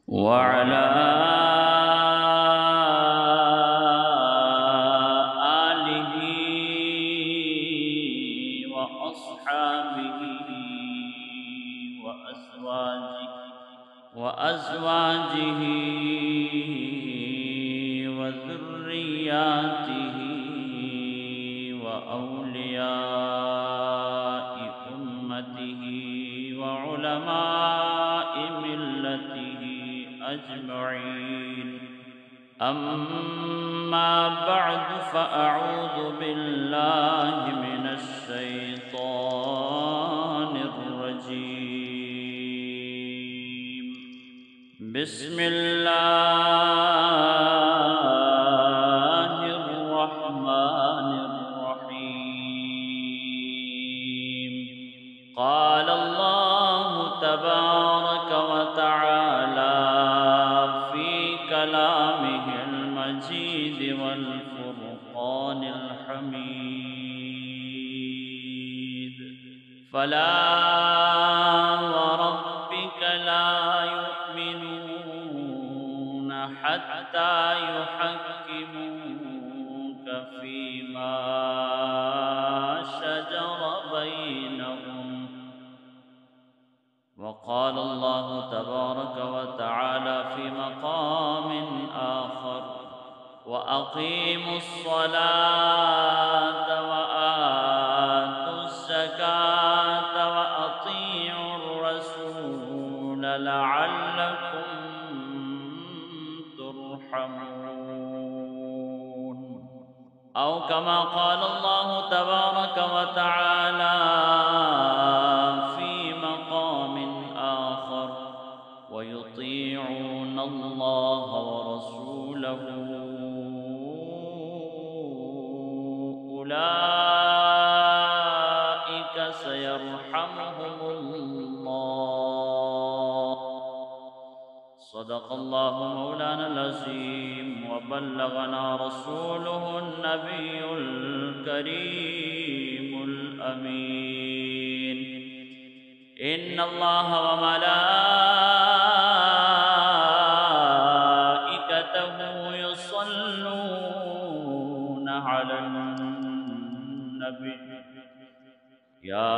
वअला आलिही व अस्हाबिही व अज़वाजिही व ज़ुर्रिय्यातिही व औलियाइ उम्मतिही व उलमाइ मिल्लतिही अजमईन। अम्मा बअद फ़अऊज़ु बिल्लाहि मिनश शैतानिर रजीम। बिस्मिल्लाहिर रहमानिर रहीम। क़ाल अल्लाहु तबारक व तआला फ़ी कलामिहिल मजीद वल फ़ुरक़ानिल हमीद। फ़ला व रब्बिक ला युमिनून हत्ता युहक्किमूक फ़ीमा शजर बैनहुम। वक़ाल अल्लाहु तबारक व तआला फ़ी मक़ाम आख़र व अक़ीमुस्सलात व आतुज़्ज़कात व अतीउर रसूल लअल्लकुम तुरहमून। औ कमा क़ाल अल्लाहु तबारक व तआला फ़ी मक़ाम आख़र व युतीऊन अल्लाह व रसूलहु उलाइक सयरहमुहुमुल्लाह। सदक़ल्लाहु मौलाना अज़ीम व बल्लगना रसूलुहुन नबियुल करीमुल अमीन। इन्नल्लाह व मलाइकतहु युसल्लूना अलन नबी या